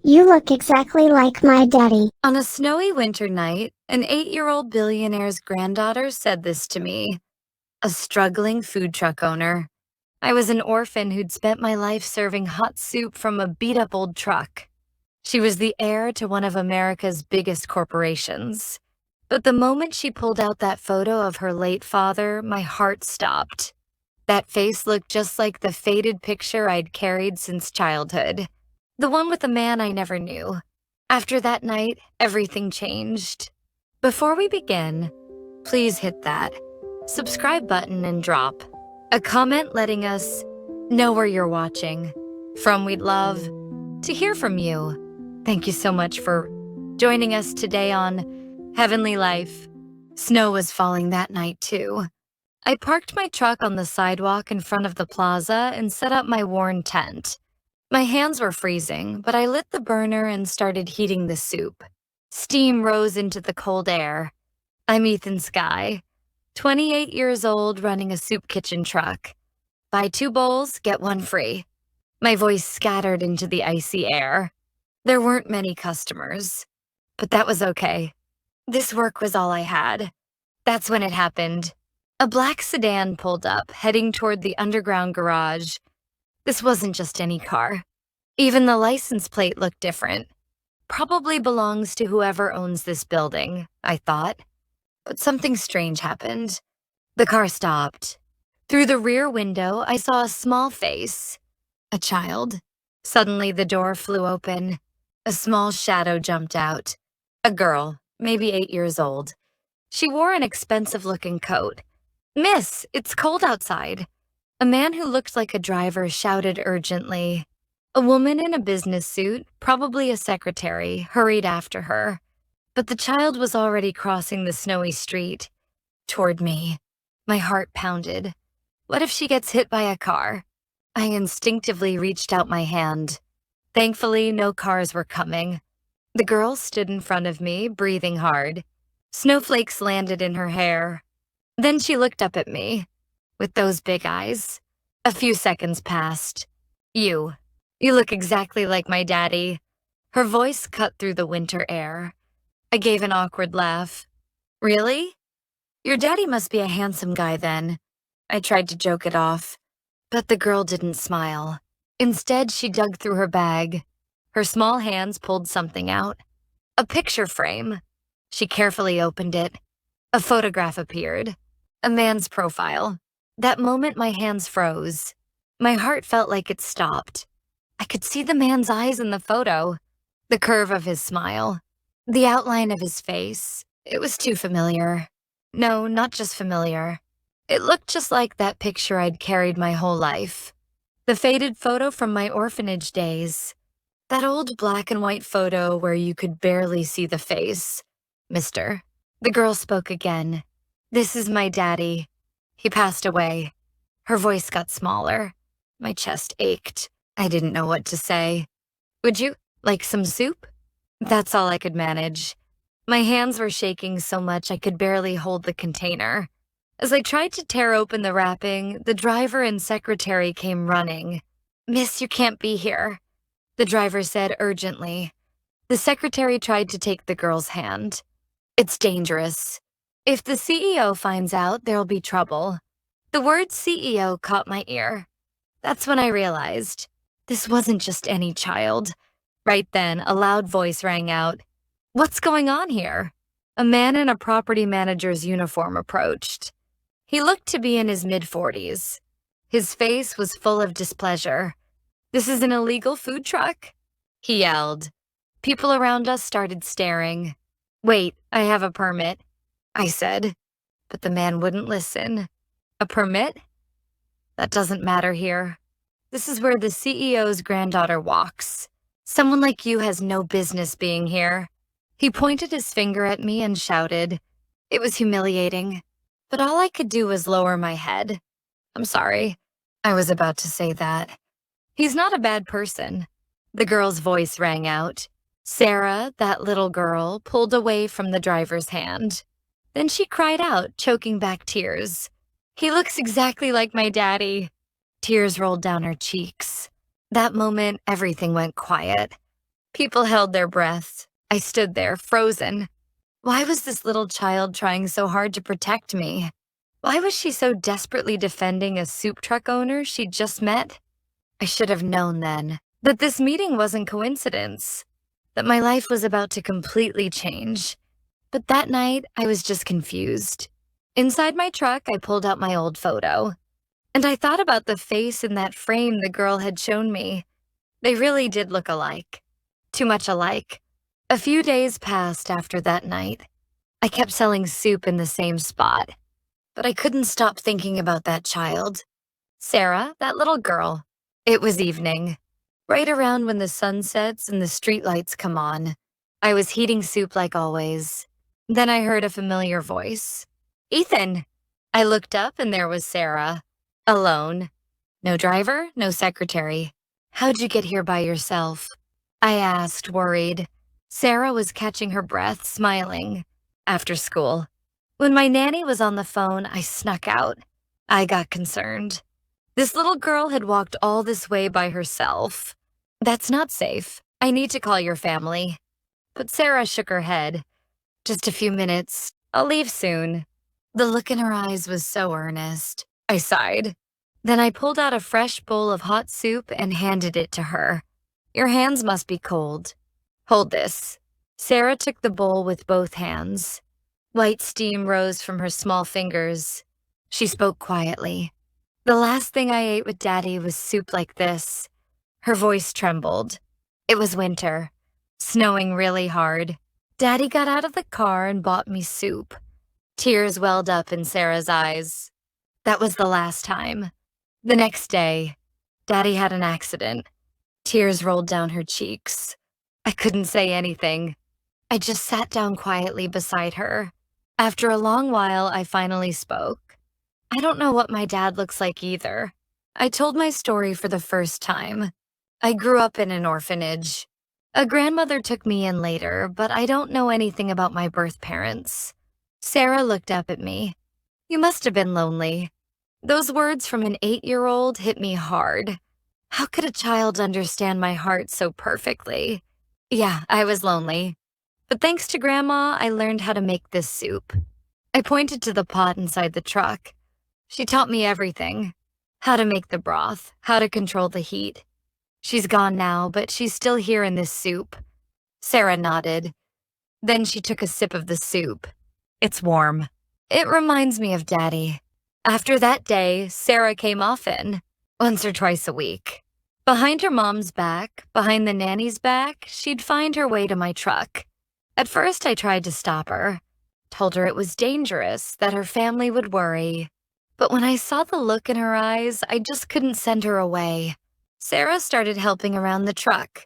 You look exactly like my daddy. On a snowy winter night, an 8-year-old billionaire's granddaughter said this to me, a struggling food truck owner. I was an orphan who'd spent my life serving hot soup from a beat-up old truck. She was the heir to one of America's biggest corporations. But the moment she pulled out that photo of her late father, my heart stopped. That face looked just like the faded picture I'd carried since childhood. The one with a man I never knew. After that night, everything changed. Before we begin, please hit that subscribe button and drop a comment letting us know where you're watching from. We'd love to hear from you. Thank you so much for joining us today on Heavenly Life. Snow was falling that night too. I parked my truck on the sidewalk in front of the plaza and set up my worn tent. My hands were freezing, but I lit the burner and started heating the soup. Steam rose into the cold air. I'm Ethan Skye, 28 years old, running a soup kitchen truck. Buy 2 bowls, get 1 free. My voice scattered into the icy air. There weren't many customers, but that was okay. This work was all I had. That's when it happened. A black sedan pulled up, heading toward the underground garage. This wasn't just any car. Even the license plate looked different. Probably belongs to whoever owns this building, I thought. But something strange happened. The car stopped. Through the rear window, I saw a small face. A child. Suddenly, the door flew open. A small shadow jumped out. A girl, maybe 8 years old. She wore an expensive-looking coat. "Miss, it's cold outside." A man who looked like a driver shouted urgently. A woman in a business suit, probably a secretary, hurried after her. But the child was already crossing the snowy street. Toward me. My heart pounded. What if she gets hit by a car? I instinctively reached out my hand. Thankfully, no cars were coming. The girl stood in front of me, breathing hard. Snowflakes landed in her hair. Then she looked up at me, with those big eyes. A few seconds passed. You look exactly like my daddy." Her voice cut through the winter air. I gave an awkward laugh. "Really? Your daddy must be a handsome guy then." I tried to joke it off, but the girl didn't smile. Instead, she dug through her bag. Her small hands pulled something out. A picture frame. She carefully opened it. A photograph appeared. A man's profile. That moment, my hands froze. My heart felt like it stopped. I could see the man's eyes in the photo. The curve of his smile. The outline of his face. It was too familiar. No, not just familiar. It looked just like that picture I'd carried my whole life. The faded photo from my orphanage days. That old black and white photo where you could barely see the face. "Mister." The girl spoke again. "This is my daddy. He passed away." Her voice got smaller. My chest ached. I didn't know what to say. "Would you like some soup?" That's all I could manage. My hands were shaking so much I could barely hold the container. As I tried to tear open the wrapping, the driver and secretary came running. "Miss, you can't be here," the driver said urgently. The secretary tried to take the girl's hand. "It's dangerous. If the CEO finds out, there'll be trouble." The word CEO caught my ear. That's when I realized this wasn't just any child. Right then, a loud voice rang out. "What's going on here?" A man in a property manager's uniform approached. He looked to be in his mid-40s. His face was full of displeasure. "This is an illegal food truck?" he yelled. People around us started staring. "Wait, I have a permit," I said. But the man wouldn't listen. "A permit? That doesn't matter here. This is where the CEO's granddaughter walks. Someone like you has no business being here." He pointed his finger at me and shouted. It was humiliating, but all I could do was lower my head. "I'm sorry." I was about to say that. "He's not a bad person." The girl's voice rang out. Sarah, that little girl, pulled away from the driver's hand. Then she cried out, choking back tears. "He looks exactly like my daddy." Tears rolled down her cheeks. That moment, everything went quiet. People held their breaths. I stood there, frozen. Why was this little child trying so hard to protect me? Why was she so desperately defending a soup truck owner she'd just met? I should have known then that this meeting wasn't coincidence, that my life was about to completely change. But that night, I was just confused. Inside my truck, I pulled out my old photo, and I thought about the face in that frame the girl had shown me. They really did look alike. Too much alike. A few days passed after that night. I kept selling soup in the same spot, but I couldn't stop thinking about that child. Sarah, that little girl. It was evening, right around when the sun sets and the streetlights come on. I was heating soup like always. Then I heard a familiar voice. Ethan! I looked up and there was Sarah. Alone. No driver, no secretary. How'd you get here by yourself? I asked, worried. Sarah was catching her breath, smiling. After school. When my nanny was on the phone, I snuck out. I got concerned. This little girl had walked all this way by herself. That's not safe. I need to call your family. But Sarah shook her head. Just a few minutes. I'll leave soon. The look in her eyes was so earnest. I sighed. Then I pulled out a fresh bowl of hot soup and handed it to her. Your hands must be cold. Hold this. Sarah took the bowl with both hands. White steam rose from her small fingers. She spoke quietly. The last thing I ate with Daddy was soup like this. Her voice trembled. It was winter, snowing really hard. Daddy got out of the car and bought me soup. Tears welled up in Sarah's eyes. That was the last time. The next day, Daddy had an accident. Tears rolled down her cheeks. I couldn't say anything. I just sat down quietly beside her. After a long while, I finally spoke. I don't know what my dad looks like either. I told my story for the first time. I grew up in an orphanage. A grandmother took me in later, but I don't know anything about my birth parents. Sarah looked up at me. You must have been lonely. Those words from an 8-year-old hit me hard. How could a child understand my heart so perfectly? Yeah, I was lonely. But thanks to Grandma, I learned how to make this soup. I pointed to the pot inside the truck. She taught me everything. How to make the broth, how to control the heat. She's gone now, but she's still here in this soup. Sarah nodded. Then she took a sip of the soup. It's warm. It reminds me of Daddy. After that day, Sarah came often, once or twice a week. Behind her mom's back, behind the nanny's back, she'd find her way to my truck. At first, I tried to stop her. Told her it was dangerous, that her family would worry. But when I saw the look in her eyes, I just couldn't send her away. Sarah started helping around the truck.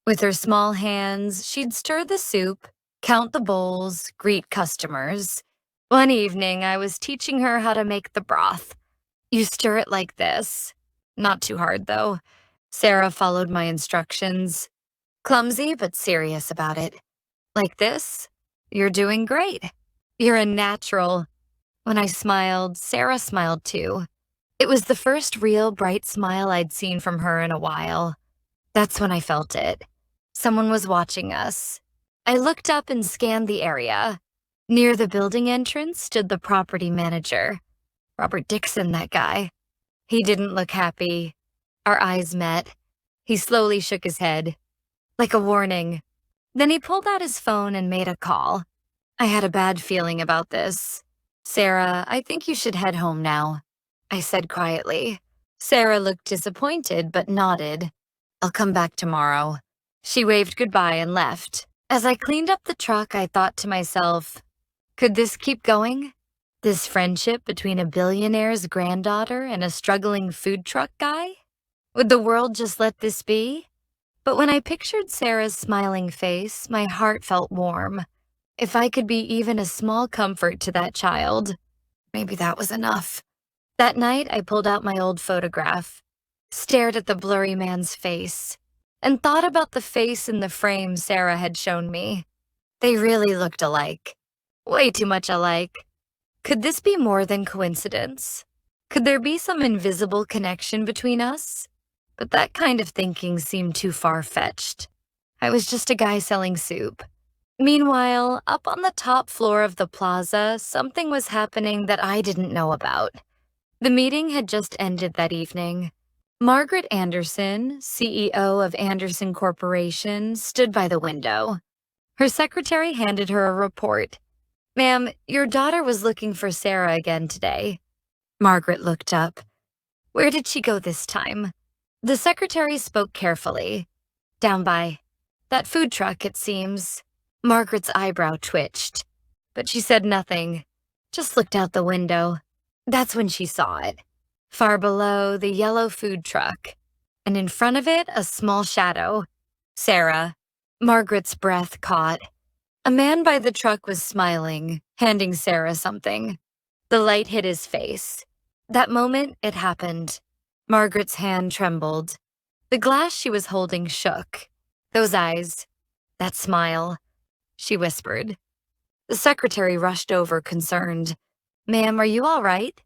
With her small hands, she'd stir the soup, count the bowls, greet customers. One evening, I was teaching her how to make the broth. You stir it like this. Not too hard, though. Sarah followed my instructions. Clumsy, but serious about it. Like this? You're doing great. You're a natural. When I smiled, Sarah smiled too. It was the first real bright smile I'd seen from her in a while. That's when I felt it. Someone was watching us. I looked up and scanned the area. Near the building entrance stood the property manager. Robert Dixon, that guy. He didn't look happy. Our eyes met. He slowly shook his head, like a warning. Then he pulled out his phone and made a call. I had a bad feeling about this. Sarah, I think you should head home now, I said quietly. Sarah looked disappointed but nodded. I'll come back tomorrow. She waved goodbye and left. As I cleaned up the truck, I thought to myself, could this keep going? This friendship between a billionaire's granddaughter and a struggling food truck guy? Would the world just let this be? But when I pictured Sarah's smiling face, my heart felt warm. If I could be even a small comfort to that child, maybe that was enough. That night, I pulled out my old photograph, stared at the blurry man's face, and thought about the face in the frame Sarah had shown me. They really looked alike. Way too much alike. Could this be more than coincidence? Could there be some invisible connection between us? But that kind of thinking seemed too far-fetched. I was just a guy selling soup. Meanwhile, up on the top floor of the plaza, something was happening that I didn't know about. The meeting had just ended that evening. Margaret Anderson, CEO of Anderson Corporation, stood by the window. Her secretary handed her a report. "Ma'am, your daughter was looking for Sarah again today." Margaret looked up. "Where did she go this time?" The secretary spoke carefully. "Down by that food truck, it seems." Margaret's eyebrow twitched, but she said nothing, just looked out the window. That's when she saw it. Far below, the yellow food truck, and in front of it, a small shadow. Sarah. Margaret's breath caught. A man by the truck was smiling, handing Sarah something. The light hit his face. That moment, it happened. Margaret's hand trembled. The glass she was holding shook. Those eyes, that smile, she whispered. The secretary rushed over, concerned. "Ma'am, are you all right?"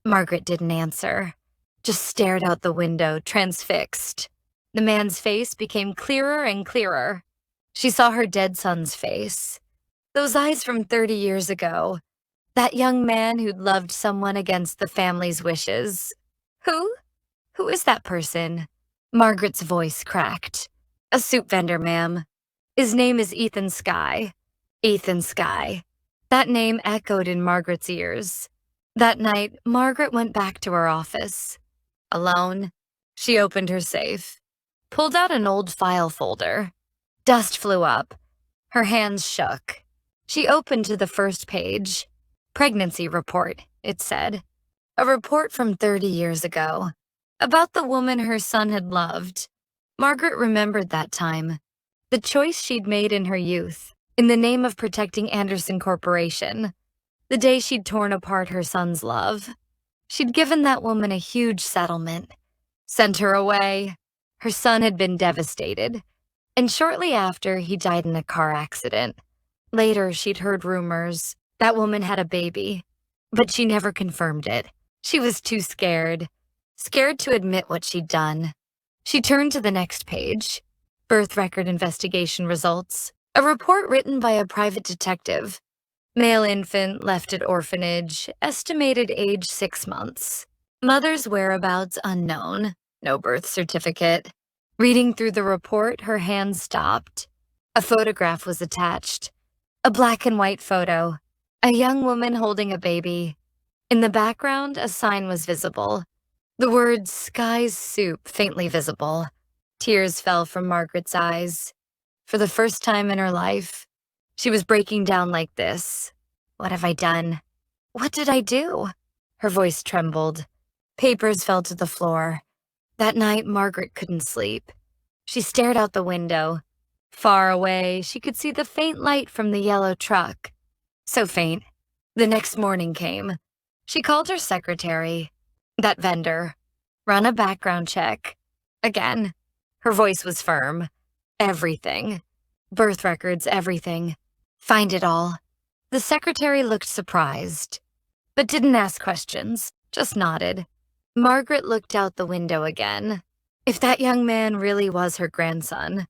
Margaret didn't answer, just stared out the window, transfixed. The man's face became clearer and clearer. She saw her dead son's face. Those eyes from 30 years ago. That young man who'd loved someone against the family's wishes. Who? Who is that person? Margaret's voice cracked. "A soup vendor, ma'am. His name is Ethan Skye." Ethan Skye. That name echoed in Margaret's ears. That night, Margaret went back to her office. Alone, she opened her safe, pulled out an old file folder. Dust flew up. Her hands shook. She opened to the first page. "Pregnancy report," it said. A report from 30 years ago. About the woman her son had loved. Margaret remembered that time. The choice she'd made in her youth, in the name of protecting Anderson Corporation. The day she'd torn apart her son's love. She'd given that woman a huge settlement. Sent her away. Her son had been devastated. And shortly after, he died in a car accident. Later, she'd heard rumors. That woman had a baby. But she never confirmed it. She was too scared. Scared to admit what she'd done. She turned to the next page. Birth record investigation results. A report written by a private detective. Male infant left at orphanage, estimated age 6 months. Mother's whereabouts unknown. No birth certificate. Reading through the report, her hand stopped. A photograph was attached. A black and white photo. A young woman holding a baby. In the background, a sign was visible. The words "Sky's Soup" faintly visible. Tears fell from Margaret's eyes. For the first time in her life, she was breaking down like this. "What have I done? What did I do?" Her voice trembled. Papers fell to the floor. That night, Margaret couldn't sleep. She stared out the window. Far away, she could see the faint light from the yellow truck. So faint. The next morning came. She called her secretary. That vendor. Run a background check. Again. Her voice was firm. Everything. Birth records, everything. Find it all. The secretary looked surprised, but didn't ask questions, just nodded. Margaret looked out the window again. If that young man really was her grandson,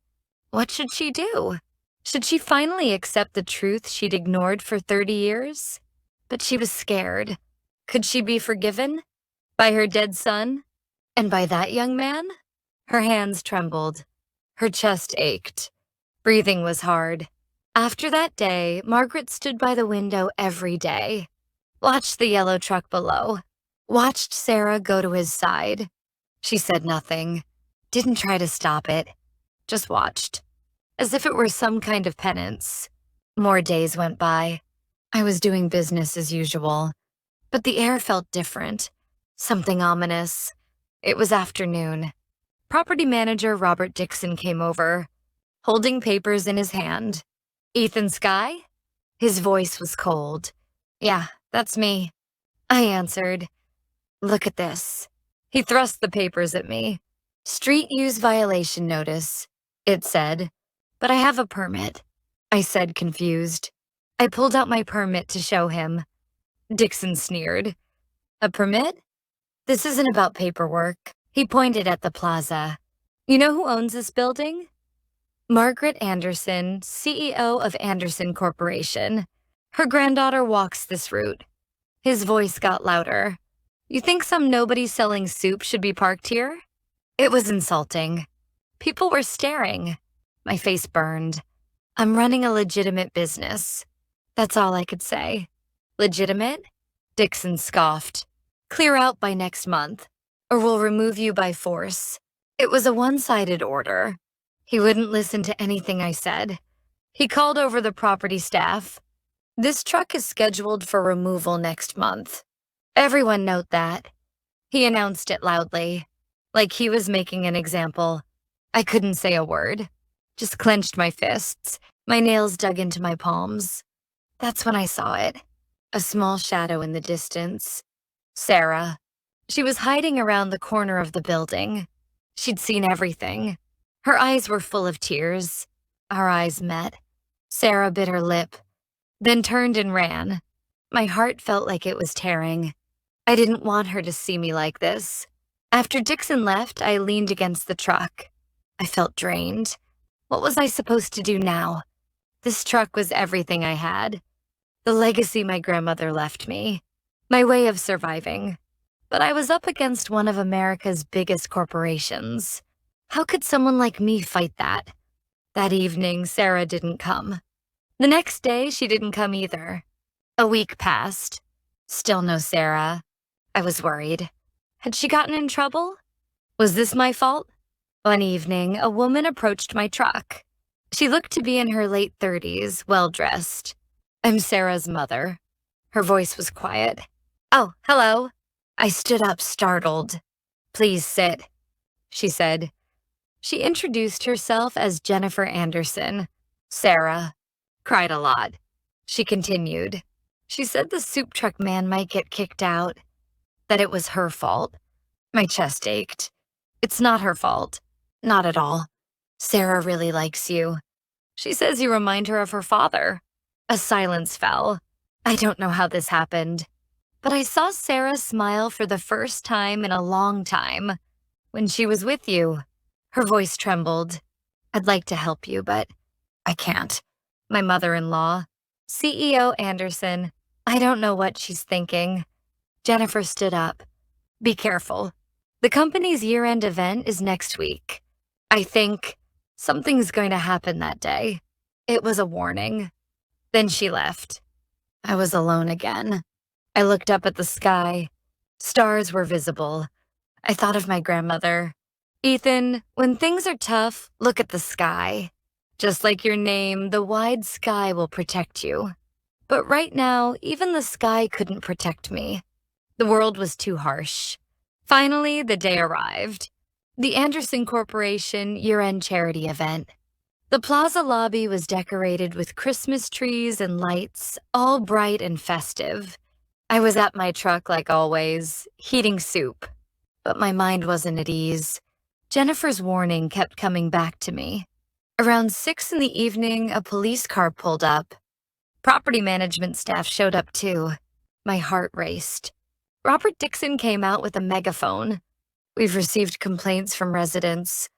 what should she do? Should she finally accept the truth she'd ignored for 30 years? But she was scared. Could she be forgiven? By her dead son? And by that young man? Her hands trembled. Her chest ached. Breathing was hard. After that day, Margaret stood by the window every day. Watched the yellow truck below. Watched Sarah go to his side. She said nothing. Didn't try to stop it. Just watched. As if it were some kind of penance. More days went by. I was doing business as usual. But the air felt different. Something ominous. It was afternoon. Property manager Robert Dixon came over, holding papers in his hand. "Ethan Skye?" His voice was cold. "Yeah, that's me." I answered. "Look at this." He thrust the papers at me. "Street use violation notice," it said. "But I have a permit," I said, confused. I pulled out my permit to show him. Dixon sneered. "A permit? This isn't about paperwork." He pointed at the plaza. "You know who owns this building?" Margaret Anderson, CEO of Anderson Corporation. Her granddaughter walks this route. His voice got louder. You think some nobody selling soup should be parked here? It was insulting. People were staring. My face burned. I'm running a legitimate business. That's all I could say. Legitimate? Dixon scoffed. Clear out by next month, or we'll remove you by force. It was a one-sided order. He wouldn't listen to anything I said. He called over the property staff. This truck is scheduled for removal next month. Everyone note that. He announced it loudly, like he was making an example. I couldn't say a word, just clenched my fists, my nails dug into my palms. That's when I saw it. A small shadow in the distance. Sarah. She was hiding around the corner of the building. She'd seen everything. Her eyes were full of tears. Our eyes met. Sarah bit her lip, then turned and ran. My heart felt like it was tearing. I didn't want her to see me like this. After Dixon left, I leaned against the truck. I felt drained. What was I supposed to do now? This truck was everything I had. The legacy my grandmother left me. My way of surviving. But I was up against one of America's biggest corporations. How could someone like me fight that? That evening, Sarah didn't come. The next day, she didn't come either. A week passed. Still no Sarah. I was worried. Had she gotten in trouble? Was this my fault? One evening, a woman approached my truck. She looked to be in her late 30s, well-dressed. I'm Sarah's mother. Her voice was quiet. Oh, hello. I stood up, startled. Please sit, she said. She introduced herself as Jennifer Anderson. Sarah. Cried a lot. She continued. She said the soup truck man might get kicked out. That it was her fault. My chest ached. It's not her fault. Not at all. Sarah really likes you. She says you remind her of her father. A silence fell. I don't know how this happened, but I saw Sarah smile for the first time in a long time. When she was with you, her voice trembled. I'd like to help you, but I can't. My mother-in-law, CEO Anderson, I don't know what she's thinking. Jennifer stood up. Be careful. The company's year-end event is next week. I think something's going to happen that day. It was a warning. Then she left. I was alone again. I looked up at the sky. Stars were visible. I thought of my grandmother. Ethan, when things are tough, look at the sky. Just like your name, the wide sky will protect you. But right now, even the sky couldn't protect me. The world was too harsh. Finally, the day arrived. The Anderson Corporation year-end charity event. The plaza lobby was decorated with Christmas trees and lights, all bright and festive. I was at my truck like always, heating soup. But my mind wasn't at ease. Jennifer's warning kept coming back to me. Around 6 in the evening, a police car pulled up. Property management staff showed up too. My heart raced. Robert Dixon came out with a megaphone. We've received complaints from residents.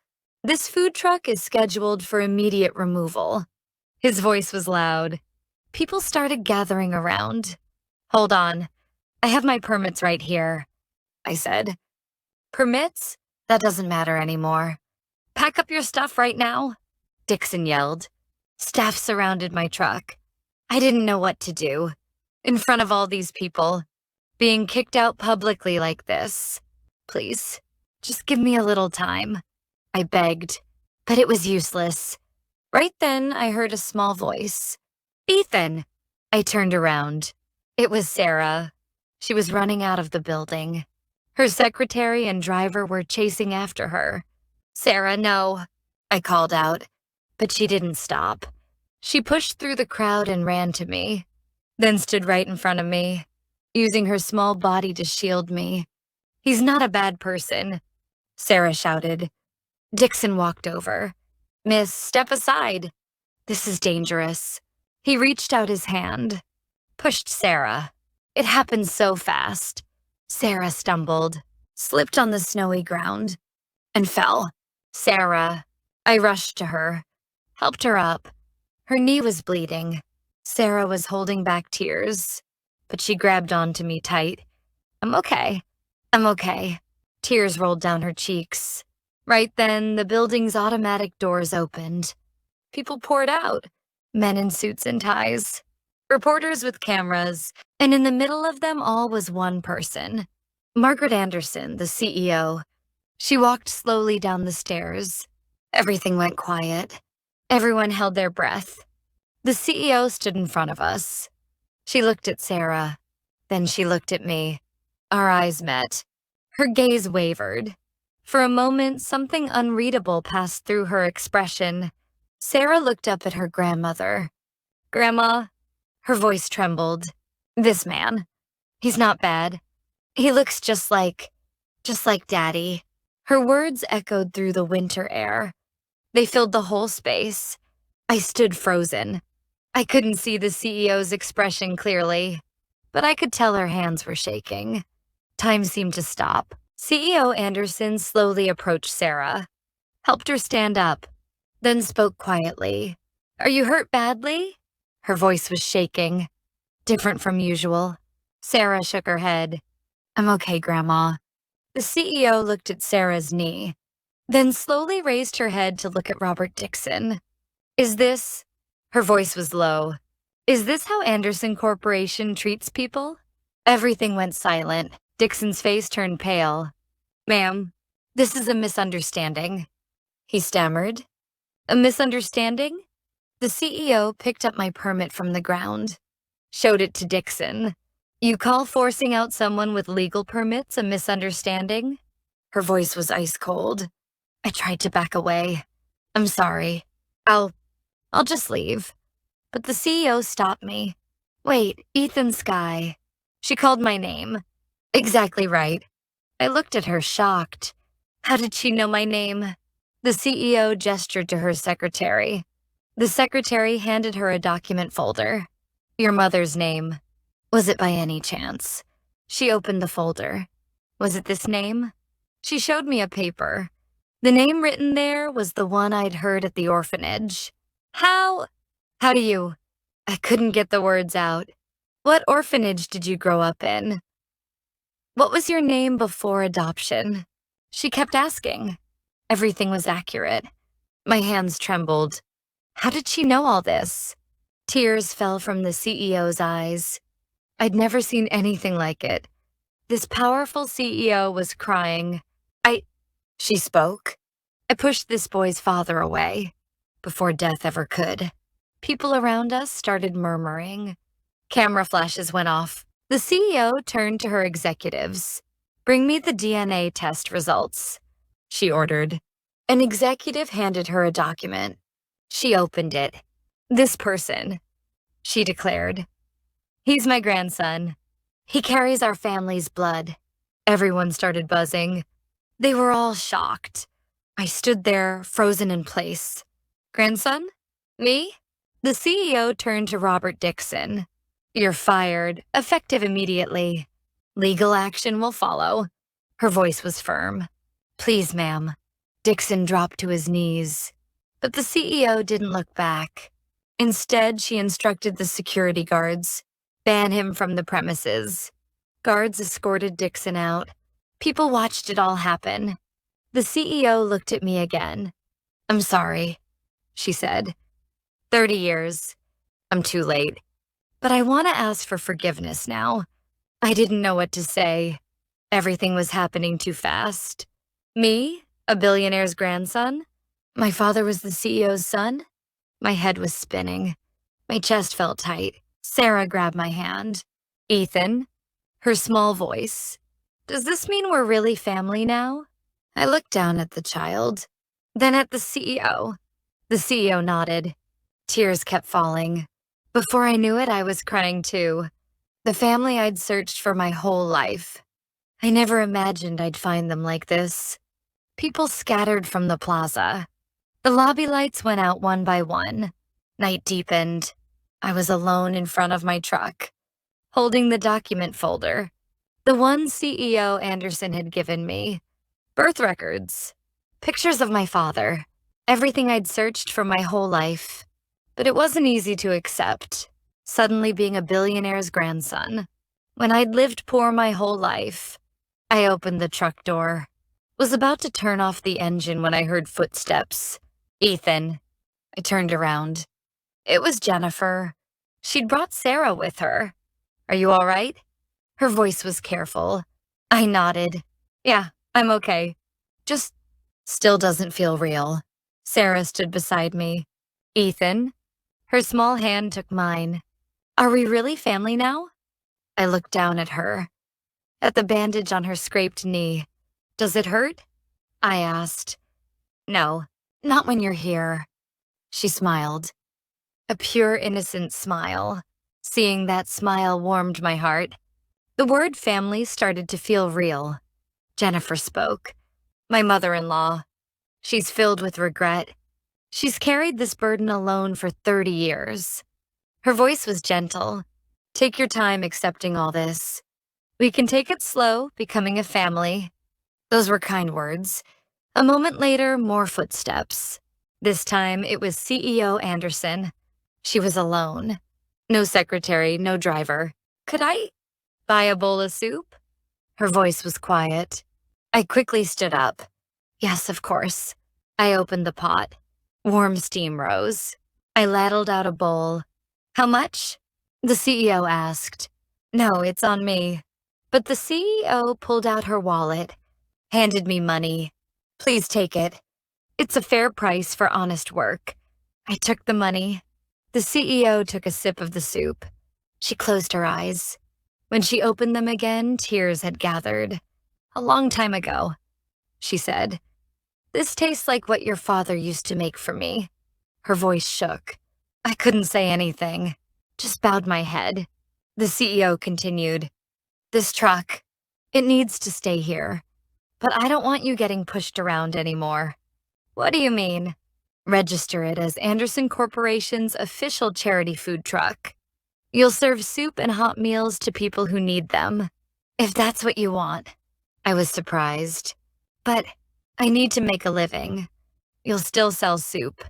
This food truck is scheduled for immediate removal. His voice was loud. People started gathering around. Hold on. I have my permits right here, I said. Permits? That doesn't matter anymore. Pack up your stuff right now, Dixon yelled. Staff surrounded my truck. I didn't know what to do. In front of all these people, being kicked out publicly like this. Please, just give me a little time. I begged, but it was useless. Right then, I heard a small voice. Ethan! I turned around. It was Sarah. She was running out of the building. Her secretary and driver were chasing after her. Sarah, no, I called out, but she didn't stop. She pushed through the crowd and ran to me, then stood right in front of me, using her small body to shield me. He's not a bad person, Sarah shouted. Dixon walked over. Miss, step aside. This is dangerous. He reached out his hand, pushed Sarah. It happened so fast. Sarah stumbled, slipped on the snowy ground, and fell. Sarah. I rushed to her. helped her up. Her knee was bleeding. Sarah was holding back tears, but she grabbed onto me tight. I'm okay. I'm okay. Tears rolled down her cheeks. Right then, the building's automatic doors opened. People poured out, men in suits and ties, reporters with cameras, and in the middle of them all was one person, Margaret Anderson, the CEO. She walked slowly down the stairs. Everything went quiet. Everyone held their breath. The CEO stood in front of us. She looked at Sarah. Then she looked at me. Our eyes met. Her gaze wavered. For a moment, something unreadable passed through her expression. Sarah looked up at her grandmother. Grandma, her voice trembled. This man, he's not bad. He looks just like Daddy. Her words echoed through the winter air. They filled the whole space. I stood frozen. I couldn't see the CEO's expression clearly, but I could tell her hands were shaking. Time seemed to stop. CEO Anderson slowly approached Sarah, helped her stand up, then spoke quietly. Are you hurt badly? Her voice was shaking, different from usual. Sarah shook her head. I'm okay, Grandma. The CEO looked at Sarah's knee, then slowly raised her head to look at Robert Dixon. Is this, her voice was low, is this how Anderson Corporation treats people? Everything went silent. Dixon's face turned pale. Ma'am, this is a misunderstanding, he stammered. A misunderstanding? The CEO picked up my permit from the ground, showed it to Dixon. You call forcing out someone with legal permits a misunderstanding? Her voice was ice cold. I tried to back away. I'm sorry. I'll just leave. But the CEO stopped me. Wait, Ethan Sky. She called my name. Exactly right. I looked at her, shocked. How did she know my name? The CEO gestured to her secretary. The secretary handed her a document folder. Your mother's name. Was it by any chance? She opened the folder. Was it this name? She showed me a paper. The name written there was the one I'd heard at the orphanage. How do you? I couldn't get the words out. What orphanage did you grow up in? What was your name before adoption? She kept asking. Everything was accurate. My hands trembled. How did she know all this? Tears fell from the CEO's eyes. I'd never seen anything like it. This powerful CEO was crying. She spoke. I pushed this boy's father away, before death ever could. People around us started murmuring. Camera flashes went off. The CEO turned to her executives. Bring me the DNA test results, she ordered. An executive handed her a document. She opened it. This person, she declared. He's my grandson. He carries our family's blood. Everyone started buzzing. They were all shocked. I stood there, frozen in place. Grandson? Me? The CEO turned to Robert Dixon. You're fired, effective immediately. Legal action will follow. Her voice was firm. Please, ma'am. Dixon dropped to his knees. But the CEO didn't look back. Instead, she instructed the security guards. Ban him from the premises. Guards escorted Dixon out. People watched it all happen. The CEO looked at me again. I'm sorry, she said. 30 years. I'm too late. But I want to ask for forgiveness now. I didn't know what to say. Everything was happening too fast. Me, a billionaire's grandson? My father was the CEO's son? My head was spinning. My chest felt tight. Sarah grabbed my hand. Ethan, her small voice. Does this mean we're really family now? I looked down at the child, then at the CEO. The CEO nodded. Tears kept falling. Before I knew it, I was crying too. The family I'd searched for my whole life. I never imagined I'd find them like this. People scattered from the plaza. The lobby lights went out one by one. Night deepened. I was alone in front of my truck, holding the document folder. The one CEO Anderson had given me. Birth records. Pictures of my father. Everything I'd searched for my whole life. But it wasn't easy to accept, suddenly being a billionaire's grandson. When I'd lived poor my whole life, I opened the truck door. Was about to turn off the engine when I heard footsteps. Ethan. I turned around. It was Jennifer. She'd brought Sarah with her. Are you all right? Her voice was careful. I nodded. Yeah, I'm okay. Just still doesn't feel real. Sarah stood beside me. Ethan? Her small hand took mine. Are we really family now? I looked down at her, at the bandage on her scraped knee. Does it hurt? I asked. No, not when you're here. She smiled. A pure, innocent smile. Seeing that smile warmed my heart. The word family started to feel real. Jennifer spoke. My mother-in-law. She's filled with regret. She's carried this burden alone for 30 years. Her voice was gentle. Take your time accepting all this. We can take it slow, becoming a family. Those were kind words. A moment later, more footsteps. This time, it was CEO Anderson. She was alone. No secretary, no driver. Could I buy a bowl of soup? Her voice was quiet. I quickly stood up. Yes, of course. I opened the pot. Warm steam rose. I ladled out a bowl. How much? The CEO asked. No, it's on me. But the CEO pulled out her wallet, handed me money. Please take it. It's a fair price for honest work. I took the money. The CEO took a sip of the soup. She closed her eyes. When she opened them again, tears had gathered. A long time ago, she said. This tastes like what your father used to make for me. Her voice shook. I couldn't say anything, just bowed my head. The CEO continued. This truck, it needs to stay here. But I don't want you getting pushed around anymore. What do you mean? Register it as Anderson Corporation's official charity food truck. You'll serve soup and hot meals to people who need them. If that's what you want. I was surprised. But I need to make a living. You'll still sell soup.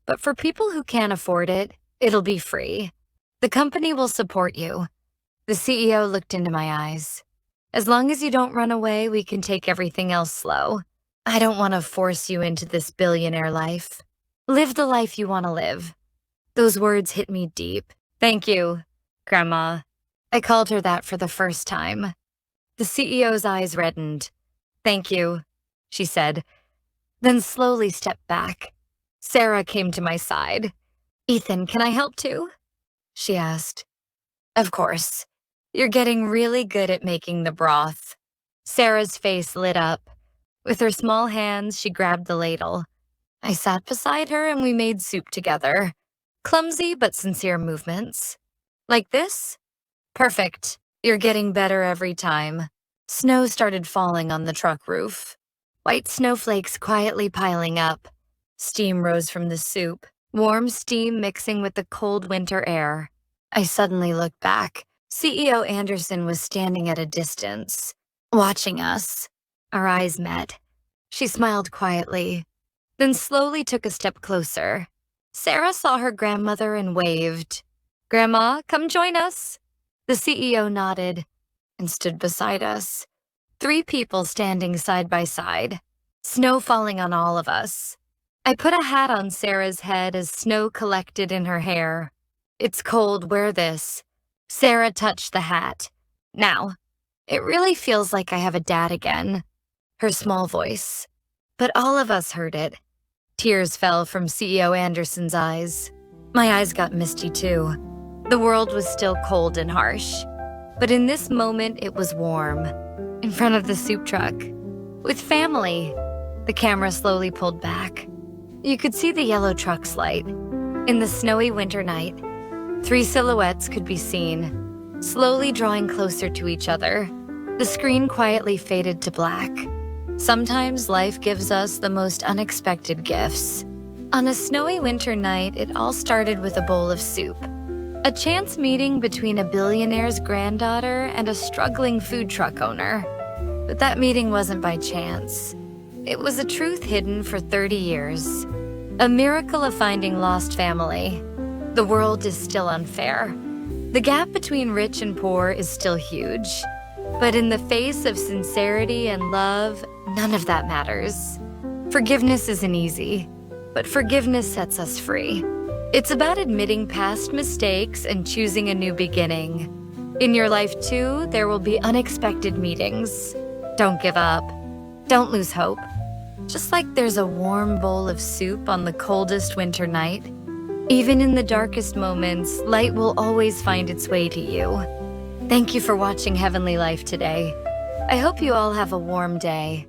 But for people who can't afford it, it'll be free. The company will support you. The CEO looked into my eyes. As long as you don't run away, we can take everything else slow. I don't want to force you into this billionaire life. Live the life you want to live. Those words hit me deep. Thank you, Grandma. I called her that for the first time. The CEO's eyes reddened. Thank you, she said, then slowly stepped back. Sarah came to my side. Ethan, can I help too? She asked. Of course. You're getting really good at making the broth. Sarah's face lit up. With her small hands, she grabbed the ladle. I sat beside her and we made soup together. Clumsy but sincere movements. Like this? Perfect. You're getting better every time. Snow started falling on the truck roof. White snowflakes quietly piling up. Steam rose from the soup, warm steam mixing with the cold winter air. I suddenly looked back. CEO Anderson was standing at a distance, watching us. Our eyes met. She smiled quietly, then slowly took a step closer. Sarah saw her grandmother and waved. Grandma, come join us. The CEO nodded and stood beside us. 3 people standing side by side, snow falling on all of us. I put a hat on Sarah's head as snow collected in her hair. It's cold, wear this. Sarah touched the hat. Now, it really feels like I have a dad again. Her small voice. But all of us heard it. Tears fell from CEO Anderson's eyes. My eyes got misty too. The world was still cold and harsh. But in this moment, it was warm. In front of the soup truck. With family. The camera slowly pulled back. You could see the yellow truck's light. In the snowy winter night, 3 silhouettes could be seen, slowly drawing closer to each other. The screen quietly faded to black. Sometimes life gives us the most unexpected gifts. On a snowy winter night, it all started with a bowl of soup. A chance meeting between a billionaire's granddaughter and a struggling food truck owner. But that meeting wasn't by chance. It was a truth hidden for 30 years. A miracle of finding lost family. The world is still unfair. The gap between rich and poor is still huge. But in the face of sincerity and love, none of that matters. Forgiveness isn't easy, but forgiveness sets us free. It's about admitting past mistakes and choosing a new beginning. In your life too, there will be unexpected meetings. Don't give up. Don't lose hope. Just like there's a warm bowl of soup on the coldest winter night, even in the darkest moments, light will always find its way to you. Thank you for watching Heavenly Life today. I hope you all have a warm day.